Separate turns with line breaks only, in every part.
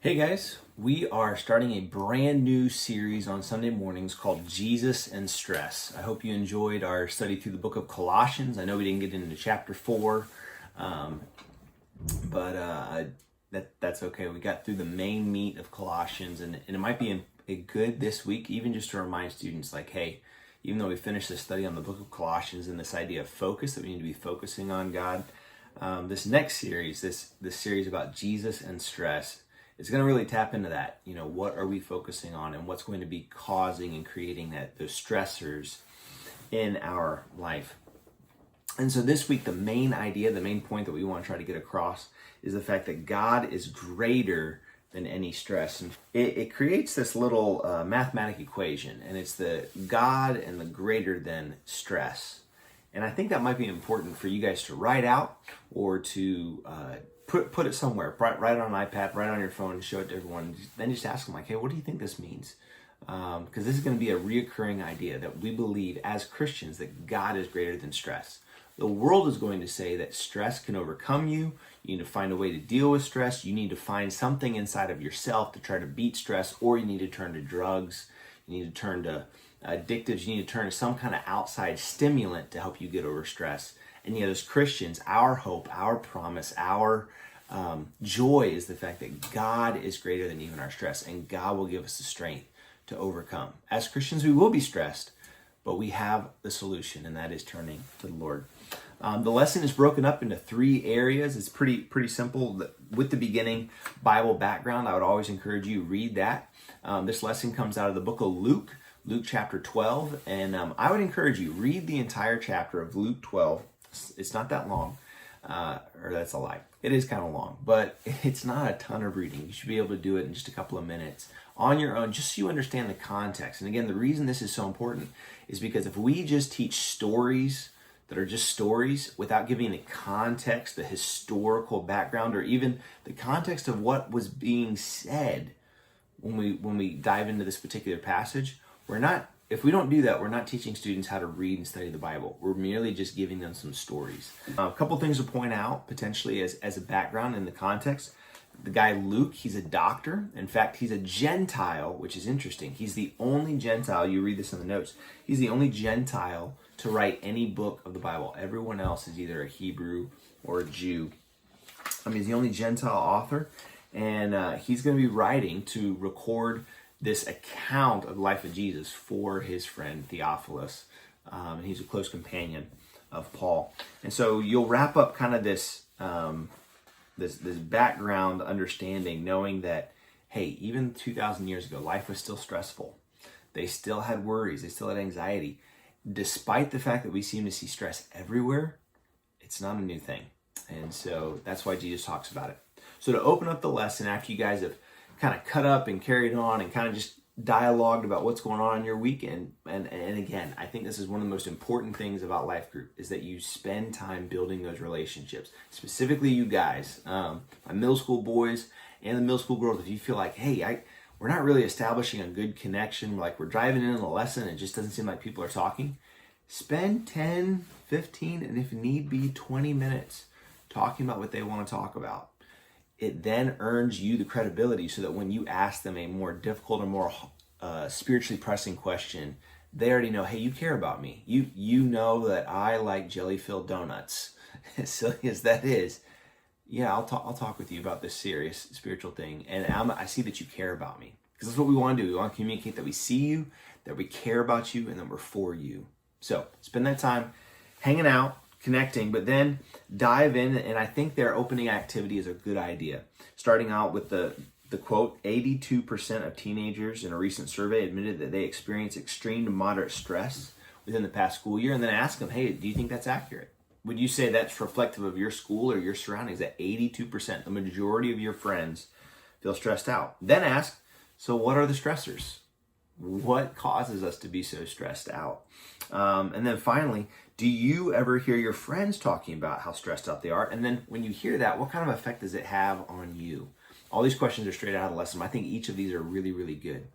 Hey guys, we are starting a brand new series on Sunday mornings called Jesus and Stress. I hope you enjoyed our study through the book of Colossians. I know we didn't get into chapter 4, but that's okay. We got through the main meat of Colossians, and it might be a good this week, even just to remind students like, hey, even though we finished this study on the book of Colossians and this idea of focus, that we need to be focusing on God, this next series, this series about Jesus and stress, it's going to really tap into that. You know, what are we focusing on and what's going to be causing and creating those stressors in our life. And so this week, the main idea, the main point that we want to try to get across is the fact that God is greater than any stress. And it creates this little mathematic equation, and it's the God and the greater than stress. And I think that might be important for you guys to write out or to put it somewhere, write it on an iPad, write it on your phone, show it to everyone. Then just ask them like, hey, what do you think this means? Because this is going to be a reoccurring idea that we believe as Christians that God is greater than stress. The world is going to say that stress can overcome you. You need to find a way to deal with stress. You need to find something inside of yourself to try to beat stress, or you need to turn to drugs. You need to turn to addictives. You need to turn to some kind of outside stimulant to help you get over stress. And yet as Christians, our hope, our promise, our joy is the fact that God is greater than even our stress, and God will give us the strength to overcome. As Christians, we will be stressed, but we have the solution, and that is turning to the Lord. The lesson is broken up into 3 areas. It's pretty simple. With the beginning Bible background, I would always encourage you to read that. This lesson comes out of the book of Luke chapter 12, and I would encourage you, read the entire chapter of Luke 12. It's not that long, or that's a lie. It is kind of long, but it's not a ton of reading. You should be able to do it in just a couple of minutes on your own, just so you understand the context. And again, the reason this is so important is because if we just teach stories that are just stories without giving the context, the historical background, or even the context of what was being said when we dive into this particular passage, if we don't do that, we're not teaching students how to read and study the Bible. We're merely just giving them some stories. A couple things to point out potentially as a background in the context. The guy Luke, he's a doctor. In fact, he's a Gentile, which is interesting. He's the only Gentile, you read this in the notes, he's the only Gentile to write any book of the Bible. Everyone else is either a Hebrew or a Jew. He's the only Gentile author, and he's going to be writing to record this account of the life of Jesus for his friend Theophilus. And he's a close companion of Paul. And so you'll wrap up kind of this background understanding, knowing that, hey, even 2,000 years ago, life was still stressful. They still had worries. They still had anxiety. Despite the fact that we seem to see stress everywhere, it's not a new thing. And so that's why Jesus talks about it. So to open up the lesson, after you guys have kind of cut up and carried on and kind of just dialogued about what's going on in your weekend. And again, I think this is one of the most important things about Life Group is that you spend time building those relationships. Specifically you guys, my middle school boys and the middle school girls, if you feel like, hey, we're not really establishing a good connection, like we're driving in on the lesson and it just doesn't seem like people are talking, spend 10, 15, and if need be 20 minutes talking about what they want to talk about. It then earns you the credibility so that when you ask them a more difficult or more spiritually pressing question, they already know, hey, you care about me. You know that I like jelly-filled donuts. As silly as that is, yeah, I'll talk with you about this serious spiritual thing, and I see that you care about me. Because that's what we want to do. We want to communicate that we see you, that we care about you, and that we're for you. So spend that time hanging out, connecting, but then dive in, and I think their opening activity is a good idea. Starting out with the quote, 82% of teenagers in a recent survey admitted that they experience extreme to moderate stress within the past school year, and then ask them, hey, do you think that's accurate? Would you say that's reflective of your school or your surroundings, that 82%, the majority of your friends, feel stressed out? Then ask, so what are the stressors? What causes us to be so stressed out? And then finally, do you ever hear your friends talking about how stressed out they are? And then when you hear that, what kind of effect does it have on you? All these questions are straight out of the lesson. I think each of these are really, really good.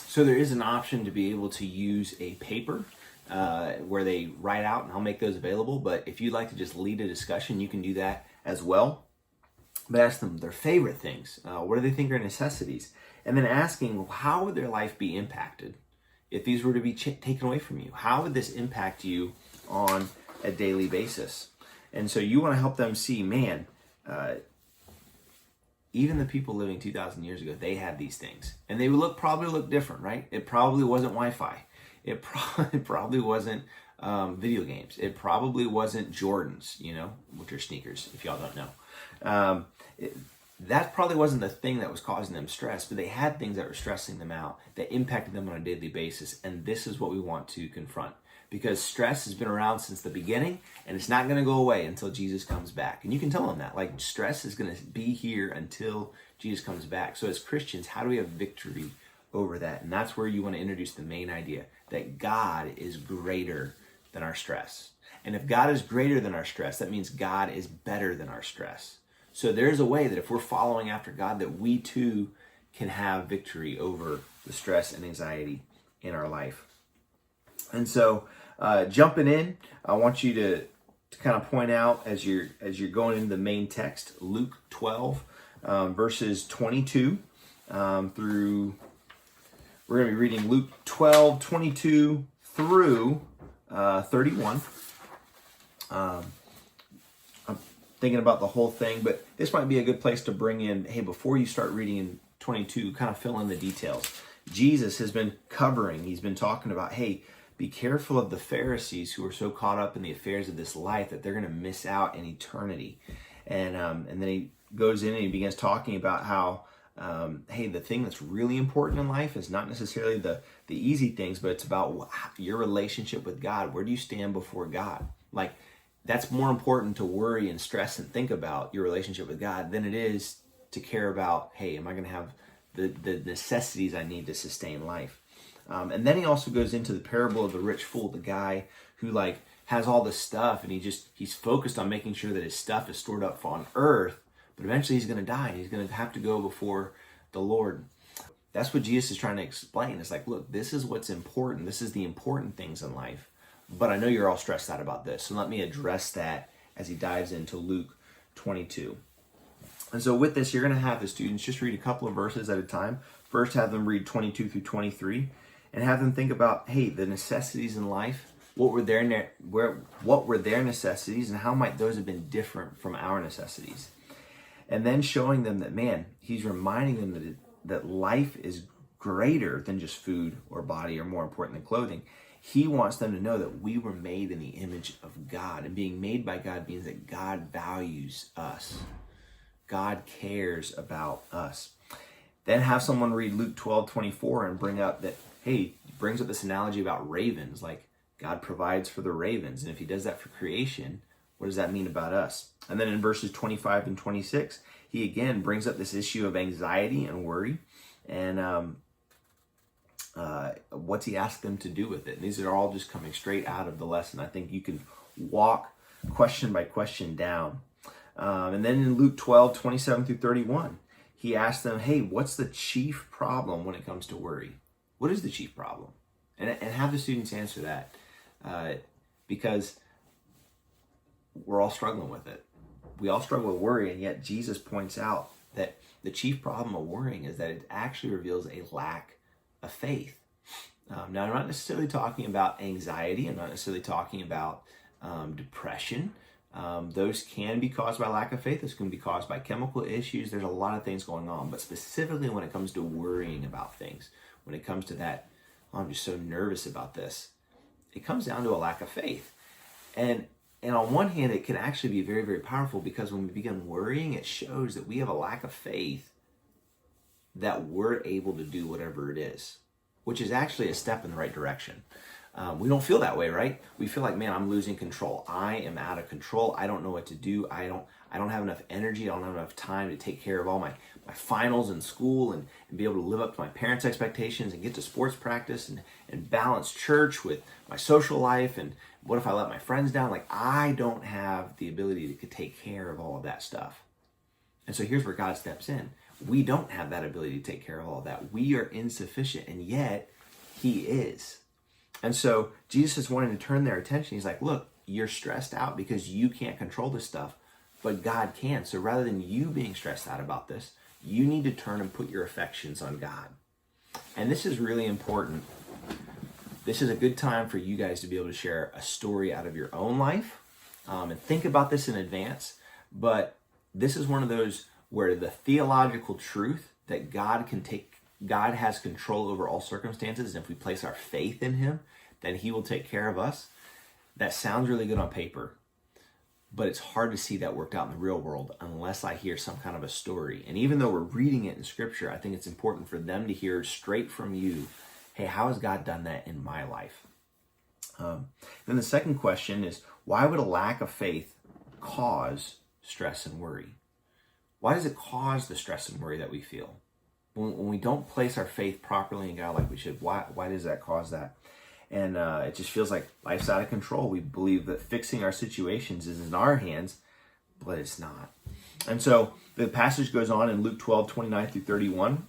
So there is an option to be able to use a paper where they write out, and I'll make those available. But if you'd like to just lead a discussion, you can do that as well. but ask them their favorite things. What do they think are necessities? And then asking, how would their life be impacted if these were to be taken away from you? How would this impact you on a daily basis? And so you want to help them see, man, even the people living 2,000 years ago, they had these things. And they would probably look different, right? It probably wasn't Wi-Fi. It probably wasn't video games. It probably wasn't Jordans, which are sneakers, if y'all don't know. That probably wasn't the thing that was causing them stress, but they had things that were stressing them out, that impacted them on a daily basis. And this is what we want to confront, because stress has been around since the beginning, and it's not going to go away until Jesus comes back. And you can tell them that, like, stress is going to be here until Jesus comes back. So as Christians, how do we have victory over that? And that's where you want to introduce the main idea that God is greater than our stress. And if God is greater than our stress, that means God is better than our stress. So there's a way that if we're following after God, that we too can have victory over the stress and anxiety in our life. And so jumping in, I want you to kind of point out as you're going into the main text, Luke 12, verses 22 through, we're going to be reading Luke 12, 22 through 31. I'm thinking about the whole thing, but this might be a good place to bring in, hey, before you start reading in 22, kind of fill in the details. Jesus has been he's been talking about, hey, be careful of the Pharisees who are so caught up in the affairs of this life that they're going to miss out in eternity. And then he goes in and he begins talking about how, hey, the thing that's really important in life is not necessarily the easy things, but it's about your relationship with God. Where do you stand before God? Like, that's more important to worry and stress and think about your relationship with God than it is to care about, hey, am I going to have the necessities I need to sustain life? And then he also goes into the parable of the rich fool, the guy who has all this stuff and he's focused on making sure that his stuff is stored up on earth, but eventually he's going to die and he's going to have to go before the Lord. That's what Jesus is trying to explain. It's like, look, this is what's important. This is the important things in life. But I know you're all stressed out about this. So let me address that as he dives into Luke 22. And so with this, you're going to have the students just read a couple of verses at a time. First, have them read 22 through 23 and have them think about, hey, the necessities in life. What were their necessities and how might those have been different from our necessities? And then showing them that, man, he's reminding them that life is greater than just food or body, or more important than clothing. He wants them to know that we were made in the image of God, and being made by God means that God values us. God cares about us. Then have someone read Luke 12:24 and bring up that, hey, brings up this analogy about ravens, like God provides for the ravens. And if he does that for creation, what does that mean about us? And then in verses 25 and 26, he again brings up this issue of anxiety and worry, and what's he asked them to do with it. And these are all just coming straight out of the lesson. I think you can walk question by question down. And then in Luke 12:27 through 31, he asked them, hey, what's the chief problem when it comes to worry? What is the chief problem? And have the students answer that, because we're all struggling with it. We all struggle with worry, and yet Jesus points out that the chief problem of worrying is that it actually reveals a lack of faith. Now, I'm not necessarily talking about anxiety. I'm not necessarily talking about depression. Those can be caused by lack of faith. This can be caused by chemical issues. There's a lot of things going on. But specifically when it comes to worrying about things, when it comes to that, oh, I'm just so nervous about this, it comes down to a lack of faith. And on one hand, it can actually be very, very powerful, because when we begin worrying, it shows that we have a lack of faith that we're able to do whatever it is, which is actually a step in the right direction. We don't feel that way, right? We feel like, man, I'm losing control. I am out of control. I don't know what to do. I don't have enough energy. I don't have enough time to take care of all my finals in school and be able to live up to my parents' expectations and get to sports practice and balance church with my social life. And what if I let my friends down? Like, I don't have the ability to take care of all of that stuff. And so here's where God steps in. We don't have that ability to take care of all of that. We are insufficient, and yet he is. And so Jesus is wanting to turn their attention. He's like, look, you're stressed out because you can't control this stuff, but God can. So rather than you being stressed out about this, you need to turn and put your affections on God. And this is really important. This is a good time for you guys to be able to share a story out of your own life, and think about this in advance. But this is one of those where the theological truth that God has control over all circumstances, and if we place our faith in him, then he will take care of us. That sounds really good on paper, but it's hard to see that worked out in the real world unless I hear some kind of a story. And even though we're reading it in scripture, I think it's important for them to hear straight from you, hey, how has God done that in my life? Then the second question is, why would a lack of faith cause stress and worry? Why does it cause the stress and worry that we feel? When we don't place our faith properly in God like we should, why does that cause that? And it just feels like life's out of control. We believe that fixing our situations is in our hands, but it's not. And so the passage goes on in Luke 12:29 through 31.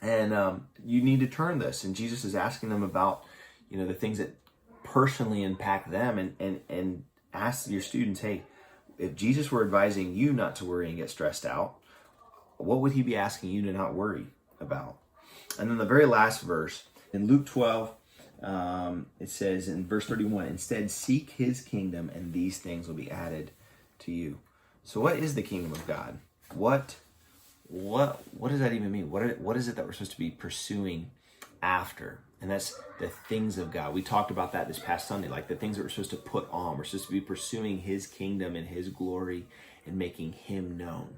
And you need to turn this. And Jesus is asking them about, the things that personally impact them, and ask your students, hey, if Jesus were advising you not to worry and get stressed out, what would he be asking you to not worry about? And then the very last verse in Luke 12, it says in verse 31, instead seek his kingdom and these things will be added to you. So what is the kingdom of God? What does that even mean? What is it that we're supposed to be pursuing after? And that's the things of God. We talked about that this past Sunday, like the things that we're supposed to put on. We're supposed to be pursuing his kingdom and his glory and making him known,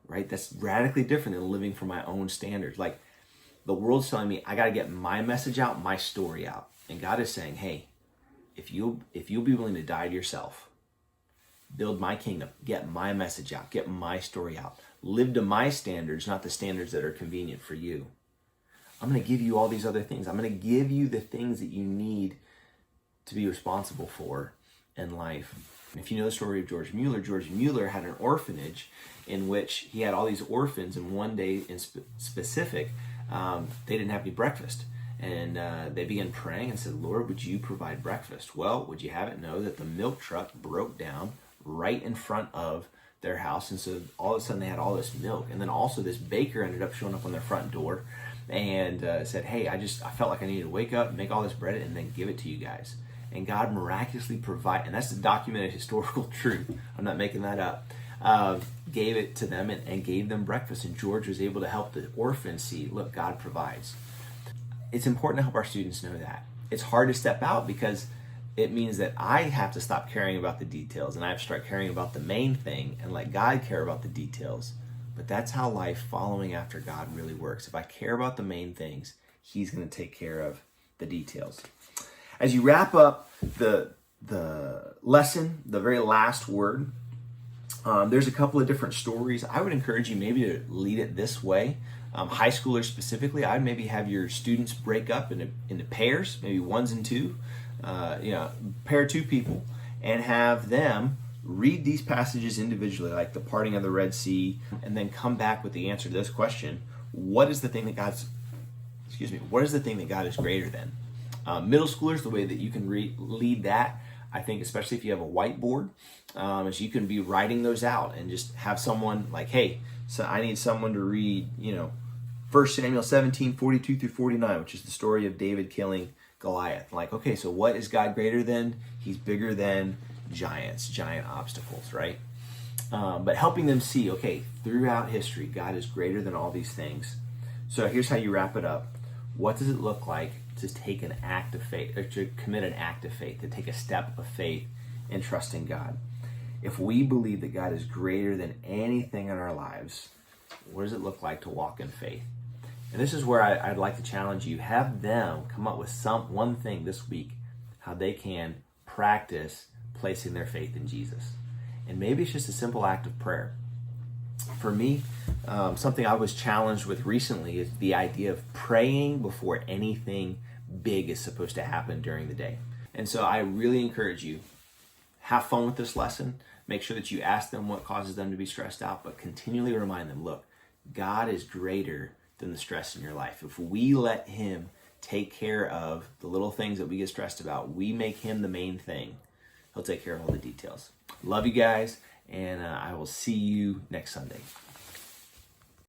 right? That's radically different than living for my own standards. Like the world's telling me I got to get my message out, my story out. And God is saying, hey, if you'll be willing to die to yourself, build my kingdom, get my message out, get my story out, live to my standards, not the standards that are convenient for you. I'm going to give you all these other things. I'm going to give you the things that you need to be responsible for in life. And if you know the story of George Mueller had an orphanage in which he had all these orphans, and one day in specific, they didn't have any breakfast. And they began praying and said, Lord, would you provide breakfast? Well, would you have it know that the milk truck broke down right in front of their house, and so all of a sudden they had all this milk. And then also this baker ended up showing up on their front door and said, hey, I felt like I needed to wake up, make all this bread, and then give it to you guys. And God miraculously provided, and that's the documented historical truth, I'm not making that up, gave it to them and gave them breakfast. And George was able to help the orphans see, look, God provides. It's important to help our students know that. It's hard to step out because it means that I have to stop caring about the details and I have to start caring about the main thing and let God care about the details. But that's how life following after God really works. If I care about the main things, he's going to take care of the details. As you wrap up the lesson, the very last word, there's a couple of different stories. I would encourage you maybe to lead it this way. High schoolers specifically, I'd maybe have your students break up into pairs, maybe ones and two, pair two people, and have them read these passages individually, like the parting of the Red Sea, and then come back with the answer to this question: what is the thing that God is greater than? Middle schoolers, the way that you can lead that, I think, especially if you have a whiteboard, is you can be writing those out and just have someone like, hey, so I need someone to read, 1 Samuel 17:42 through 49, which is the story of David killing Goliath. Like, okay, so what is God greater than? He's bigger than giant obstacles, right? But helping them see, okay, throughout history, God is greater than all these things. So here's how you wrap it up. What does it look like to take an act of faith, or to commit an act of faith, to take a step of faith in trusting God? If we believe that God is greater than anything in our lives, what does it look like to walk in faith? And this is where I'd like to challenge you. Have them come up with one thing this week, how they can practice placing their faith in Jesus. And maybe it's just a simple act of prayer. For me, something I was challenged with recently is the idea of praying before anything big is supposed to happen during the day. And so I really encourage you, have fun with this lesson. Make sure that you ask them what causes them to be stressed out, but continually remind them, look, God is greater than the stress in your life. If we let him take care of the little things that we get stressed about, we make him the main thing, he'll take care of all the details. Love you guys, and I will see you next Sunday.